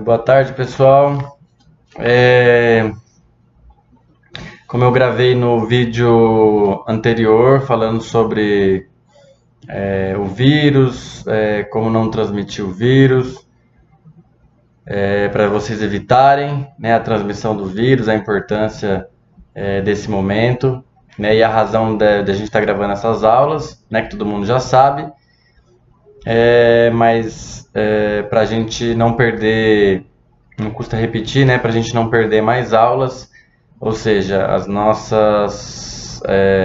Boa tarde, pessoal. Como eu gravei no vídeo anterior falando sobre o vírus, como não transmitir o vírus, para vocês evitarem, né, a transmissão do vírus, a importância desse momento, né, e a razão de a gente estar gravando essas aulas, né, que todo mundo já sabe, mas para a gente não perder, não custa repetir, né, para a gente não perder mais aulas. Ou seja,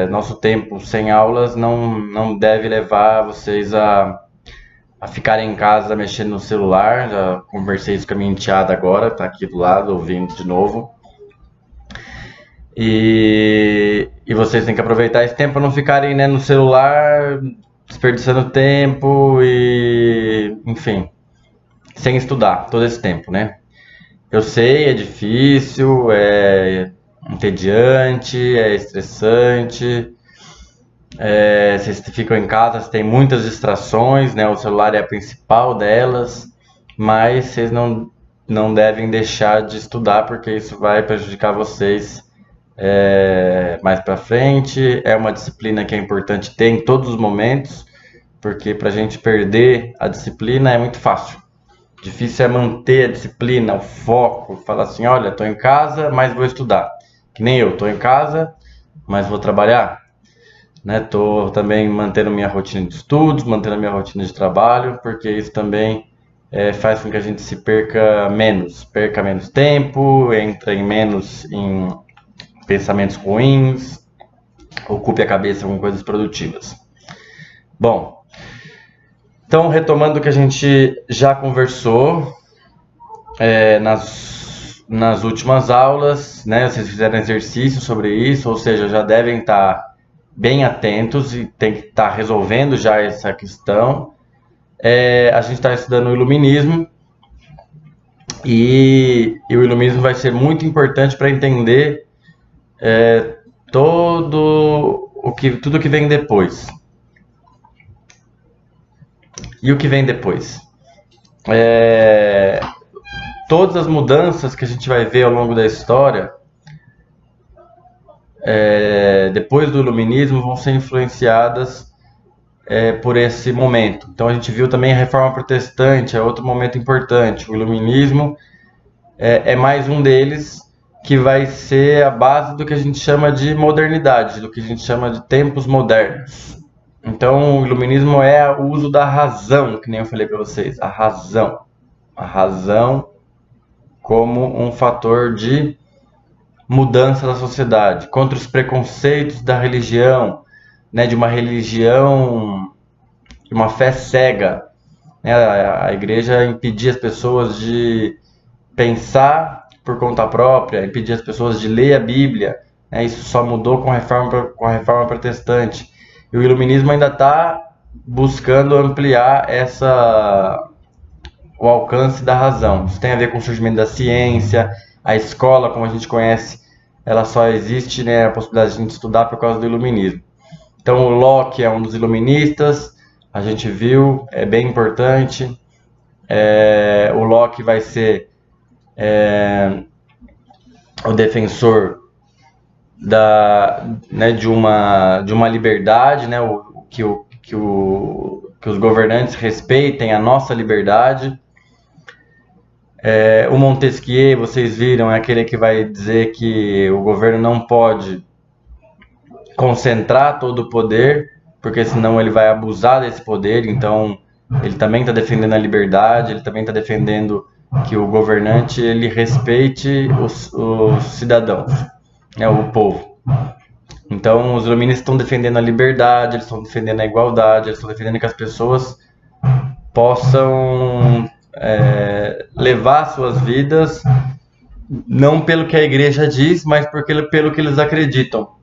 nosso tempo sem aulas não deve levar vocês a ficarem em casa mexendo no celular. Já conversei isso com a minha enteada agora, tá aqui do lado, ouvindo de novo. E vocês têm que aproveitar esse tempo para não ficarem, né, no celular, desperdiçando tempo e, enfim, sem estudar todo esse tempo, né? Eu sei, é difícil, é entediante, é estressante, vocês ficam em casa, vocês têm muitas distrações, né? O celular é a principal delas, mas vocês não devem deixar de estudar, porque isso vai prejudicar vocês mais para frente. É uma disciplina que é importante ter em todos os momentos, porque para a gente perder a disciplina é muito fácil. Difícil é manter a disciplina, o foco, falar assim, olha, estou em casa, mas vou estudar. Que nem eu, estou em casa, mas vou trabalhar. Estou também mantendo minha rotina de estudos, mantendo minha rotina de trabalho, porque isso também faz com que a gente se perca menos tempo, entra menos em pensamentos ruins, ocupe a cabeça com coisas produtivas. Bom, então, retomando o que a gente já conversou nas últimas aulas, né? Vocês fizeram exercício sobre isso, ou seja, já devem estar bem atentos e tem que estar resolvendo já essa questão. A gente está estudando o iluminismo e o iluminismo vai ser muito importante para entender tudo o que vem depois. E o que vem depois? Todas as mudanças que a gente vai ver ao longo da história, depois do iluminismo, vão ser influenciadas por esse momento. Então a gente viu também a Reforma Protestante, é outro momento importante. O iluminismo é mais um deles, que vai ser a base do que a gente chama de modernidade, do que a gente chama de tempos modernos. Então, o iluminismo é o uso da razão, que nem eu falei para vocês, a razão como um fator de mudança da sociedade, contra os preconceitos da religião, né, de uma religião, de uma fé cega, né? A igreja impedia as pessoas de pensar por conta própria, impedia as pessoas de ler a Bíblia, né? Isso só mudou com a Reforma Protestante. E o iluminismo ainda está buscando ampliar o alcance da razão. Isso tem a ver com o surgimento da ciência, a escola, como a gente conhece, ela só existe, né, a possibilidade de a gente estudar por causa do iluminismo. Então o Locke é um dos iluministas, a gente viu, é bem importante. O Locke vai ser o defensor de uma liberdade, né, que os governantes respeitem a nossa liberdade. O Montesquieu, vocês viram, é aquele que vai dizer que o governo não pode concentrar todo o poder, porque senão ele vai abusar desse poder. Então ele também está defendendo a liberdade, ele também está defendendo que o governante ele respeite os cidadãos, né, o povo. Então os iluministas estão defendendo a liberdade, eles estão defendendo a igualdade, eles estão defendendo que as pessoas possam levar suas vidas não pelo que a igreja diz, mas pelo que eles acreditam.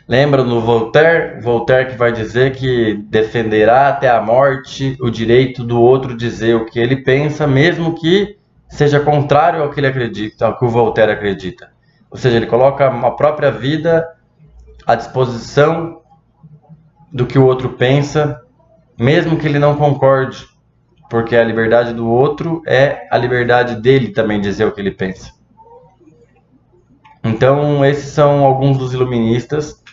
Lembra do Voltaire? Voltaire que vai dizer que defenderá até a morte o direito do outro dizer o que ele pensa, mesmo que seja contrário ao que ele acredita, ao que o Voltaire acredita. Ou seja, ele coloca a própria vida à disposição do que o outro pensa, mesmo que ele não concorde porque a liberdade do outro é a liberdade dele também dizer o que ele pensa. Então, esses são alguns dos iluministas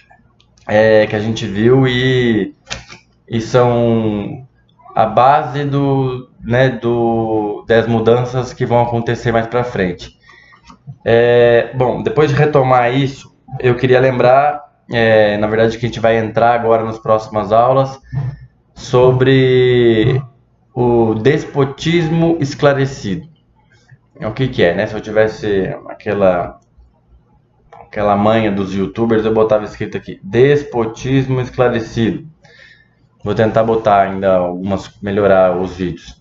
que a gente viu e são a base das mudanças que vão acontecer mais para frente. Bom, depois de retomar isso, eu queria lembrar, na verdade, que a gente vai entrar agora nas próximas aulas sobre o despotismo esclarecido. O que é, né? Se eu tivesse aquela manha dos youtubers, eu botava escrito aqui, despotismo esclarecido. Vou tentar botar ainda melhorar os vídeos.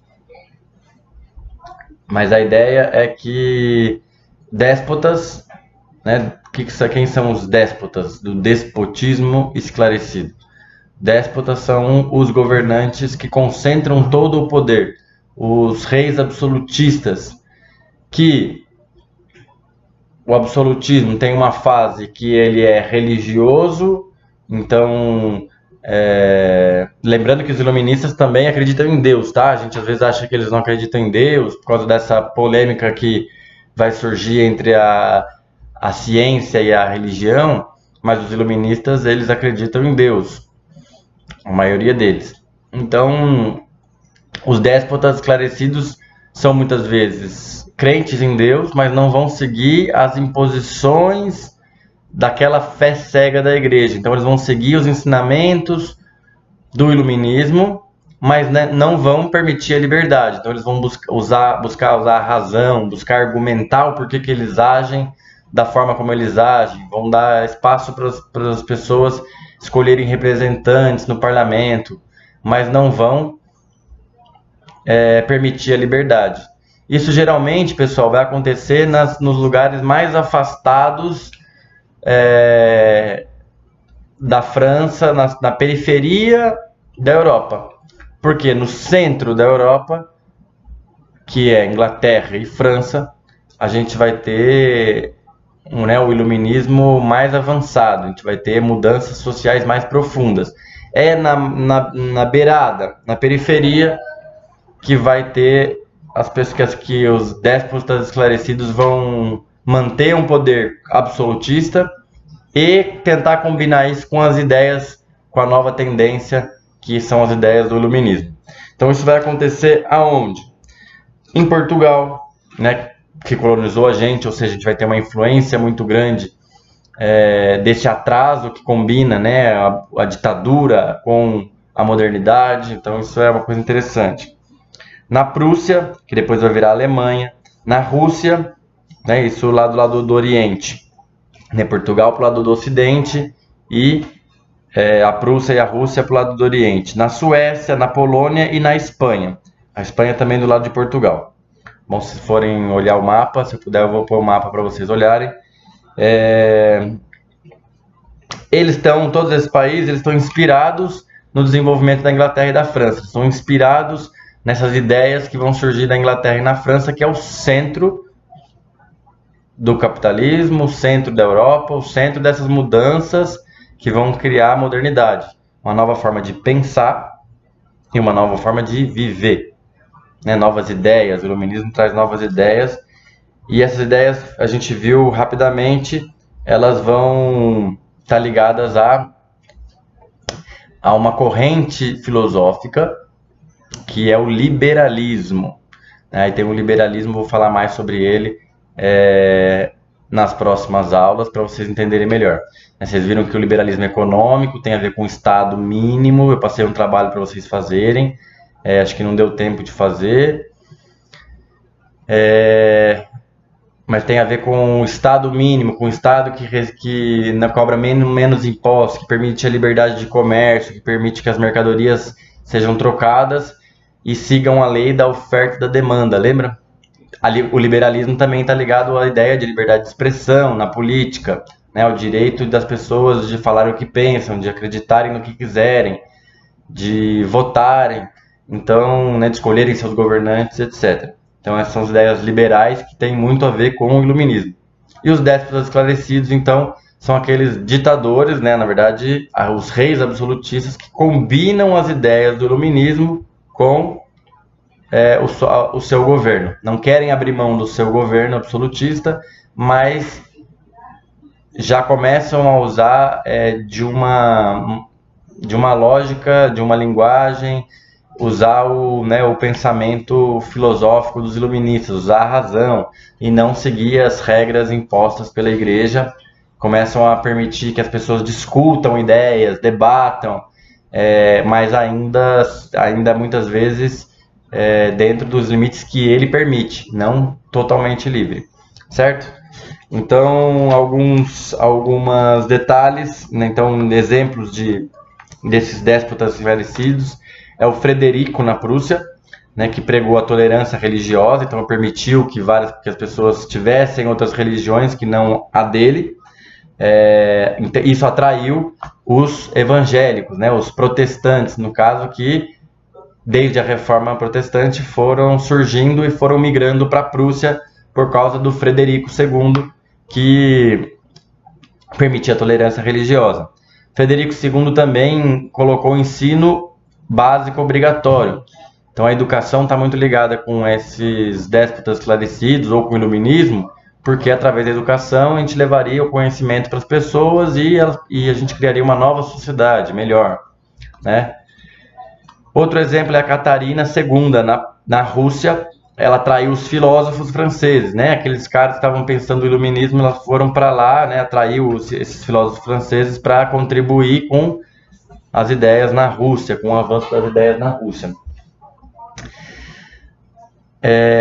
Mas a ideia é que déspotas, né? Quem são os déspotas do despotismo esclarecido? Déspotas são os governantes que concentram todo o poder, os reis absolutistas, que o absolutismo tem uma fase que ele é religioso, então, lembrando que os iluministas também acreditam em Deus, tá? A gente às vezes acha que eles não acreditam em Deus por causa dessa polêmica que vai surgir entre a ciência e a religião, mas os iluministas, eles acreditam em Deus, a maioria deles. Então, os déspotas esclarecidos são muitas vezes crentes em Deus, mas não vão seguir as imposições daquela fé cega da igreja. Então eles vão seguir os ensinamentos do iluminismo, mas, né, não vão permitir a liberdade. Então eles vão buscar usar a razão, buscar argumentar o porquê que eles agem da forma como eles agem, vão dar espaço para as pessoas escolherem representantes no parlamento, mas não vão permitir a liberdade. Isso geralmente, pessoal, vai acontecer nos lugares mais afastados da França, na periferia da Europa. Porque no centro da Europa, que é Inglaterra e França, a gente vai ter o iluminismo mais avançado, a gente vai ter mudanças sociais mais profundas. É na beirada, na periferia, que vai ter as pessoas que os déspotas esclarecidos vão manter um poder absolutista e tentar combinar isso com as ideias, com a nova tendência, que são as ideias do iluminismo. Então isso vai acontecer aonde? Em Portugal, né, que colonizou a gente, ou seja, a gente vai ter uma influência muito grande desse atraso que combina, né, a ditadura com a modernidade. Então isso é uma coisa interessante. Na Prússia, que depois vai virar Alemanha, na Rússia, né, isso lá do lado do Oriente, né, Portugal para o lado do Ocidente e a Prússia e a Rússia para o lado do Oriente. Na Suécia, na Polônia e na Espanha. A Espanha também do lado de Portugal. Bom, se forem olhar o mapa, se eu puder eu vou pôr o mapa para vocês olharem. Todos esses países, eles estão inspirados no desenvolvimento da Inglaterra e da França. Eles estão inspirados nessas ideias que vão surgir da Inglaterra e na França, que é o centro do capitalismo, o centro da Europa, o centro dessas mudanças que vão criar a modernidade. Uma nova forma de pensar e uma nova forma de viver. Né? Novas ideias, o iluminismo traz novas ideias, e essas ideias, a gente viu rapidamente, elas vão estar ligadas a uma corrente filosófica, que é o liberalismo. Aí tem o liberalismo, vou falar mais sobre ele nas próximas aulas, para vocês entenderem melhor. Vocês viram que o liberalismo econômico tem a ver com o Estado mínimo, eu passei um trabalho para vocês fazerem, acho que não deu tempo de fazer, mas tem a ver com o Estado mínimo, com o Estado que não cobra menos impostos, que permite a liberdade de comércio, que permite que as mercadorias sejam trocadas e sigam a lei da oferta e da demanda, lembra? O liberalismo também está ligado à ideia de liberdade de expressão na política, né? O direito das pessoas de falarem o que pensam, de acreditarem no que quiserem, de votarem, então, né, de escolherem seus governantes, etc. Então essas são as ideias liberais que têm muito a ver com o iluminismo. E os déspotas esclarecidos, então, são aqueles ditadores, né, na verdade, os reis absolutistas que combinam as ideias do iluminismo com o seu governo. Não querem abrir mão do seu governo absolutista, mas já começam a usar de uma lógica, de uma linguagem, usar o pensamento filosófico dos iluministas, usar a razão e não seguir as regras impostas pela igreja. Começam a permitir que as pessoas discutam ideias, debatam, mas ainda muitas vezes dentro dos limites que ele permite, não totalmente livre, certo? Então, alguns detalhes, né? Então, exemplos desses déspotas esclarecidos é o Frederico na Prússia, né, que pregou a tolerância religiosa, então permitiu que as pessoas tivessem outras religiões que não a dele. Isso atraiu os evangélicos, né, os protestantes, no caso, que desde a Reforma Protestante foram surgindo e foram migrando para a Prússia por causa do Frederico II, que permitia a tolerância religiosa. Frederico II também colocou o ensino básico obrigatório. Então a educação está muito ligada com esses déspotas esclarecidos ou com o iluminismo, porque através da educação a gente levaria o conhecimento para as pessoas e a gente criaria uma nova sociedade melhor, né? Outro exemplo é a Catarina II, na Rússia. Ela atraiu os filósofos franceses, né? Aqueles caras que estavam pensando no iluminismo, elas foram para lá, né? Atraiu esses filósofos franceses para contribuir com as ideias na Rússia, com o avanço das ideias na Rússia.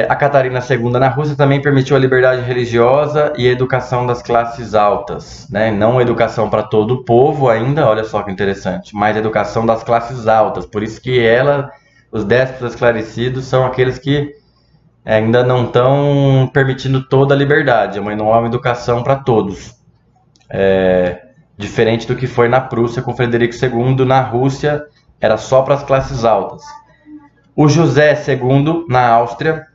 A Catarina II na Rússia também permitiu a liberdade religiosa e a educação das classes altas, né? Não a educação para todo o povo ainda, olha só que interessante, mas a educação das classes altas. Por isso que os déspotas esclarecidos são aqueles que ainda não estão permitindo toda a liberdade, mas não há uma educação para todos. Diferente do que foi na Prússia com Frederico II, na Rússia era só para as classes altas. O José II, na Áustria,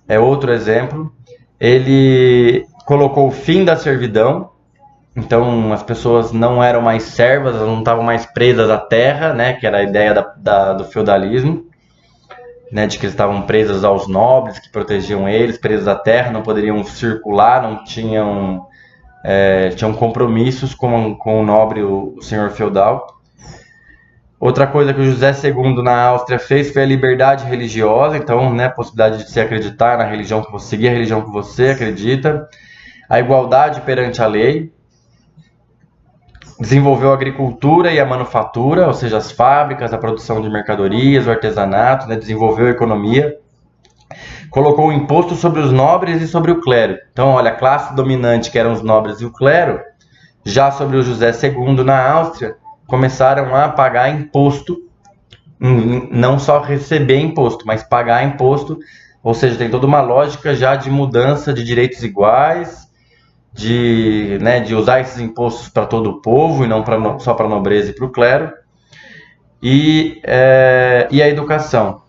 é outro exemplo. Ele colocou o fim da servidão, então as pessoas não eram mais servas, elas não estavam mais presas à terra, né, que era a ideia do feudalismo, né, de que eles estavam presas aos nobres que protegiam eles, presas à terra, não poderiam circular, não tinham compromissos com o nobre, o senhor feudal. Outra coisa que o José II na Áustria fez foi a liberdade religiosa, então, né, a possibilidade de se acreditar na religião que você seguir, a religião que você acredita. A igualdade perante a lei. Desenvolveu a agricultura e a manufatura, ou seja, as fábricas, a produção de mercadorias, o artesanato, né, desenvolveu a economia. Colocou o imposto sobre os nobres e sobre o clero. Então, olha, a classe dominante, que eram os nobres e o clero, já sobre o José II na Áustria, começaram a pagar imposto, não só receber imposto, mas pagar imposto, ou seja, tem toda uma lógica já de mudança de direitos iguais, de usar esses impostos para todo o povo e não só para a nobreza e para o clero, e a educação.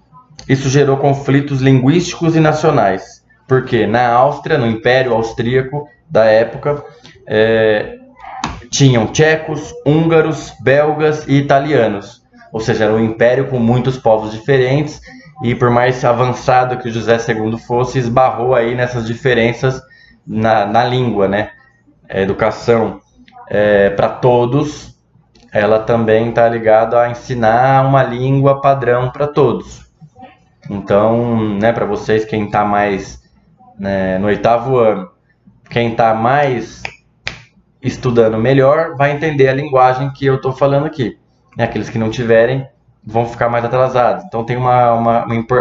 Isso gerou conflitos linguísticos e nacionais, porque na Áustria, no Império Austríaco da época, tinham tchecos, húngaros, belgas e italianos. Ou seja, era um império com muitos povos diferentes e por mais avançado que o José II fosse, esbarrou aí nessas diferenças na língua, né? A educação para todos, ela também está ligada a ensinar uma língua padrão para todos. Então, né, para vocês, quem está mais no 8º ano, quem está mais estudando melhor, vai entender a linguagem que eu estou falando aqui. E aqueles que não tiverem vão ficar mais atrasados. Então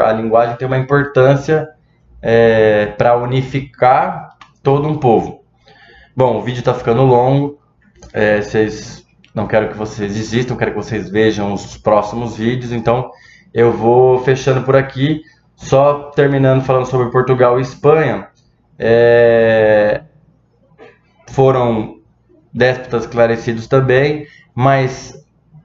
a linguagem tem uma importância para unificar todo um povo. Bom, o vídeo está ficando longo. Não quero que vocês desistam, quero que vocês vejam os próximos vídeos. Então eu vou fechando por aqui. Só terminando falando sobre Portugal e Espanha. Foram déspotas esclarecidos também, mas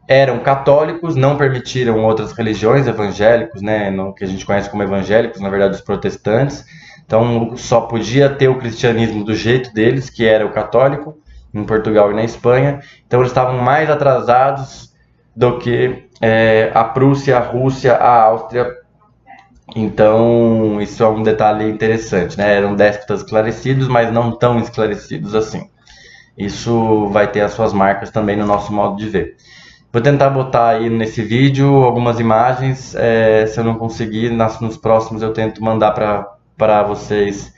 eram católicos, não permitiram outras religiões, evangélicos, né, no que a gente conhece como evangélicos, na verdade os protestantes. Então só podia ter o cristianismo do jeito deles, que era o católico, em Portugal e na Espanha. Então eles estavam mais atrasados do que a Prússia, a Rússia, a Áustria Então, isso é um detalhe interessante, né? Eram déspotas esclarecidos, mas não tão esclarecidos assim. Isso vai ter as suas marcas também no nosso modo de ver. Vou tentar botar aí nesse vídeo algumas imagens. Se eu não conseguir, nos próximos eu tento mandar para vocês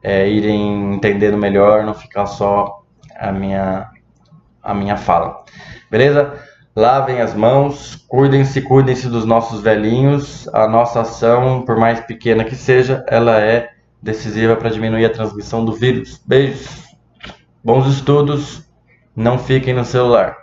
irem entendendo melhor, não ficar só a minha fala. Beleza? Lavem as mãos, cuidem-se dos nossos velhinhos. A nossa ação, por mais pequena que seja, ela é decisiva para diminuir a transmissão do vírus. Beijos, bons estudos, não fiquem no celular.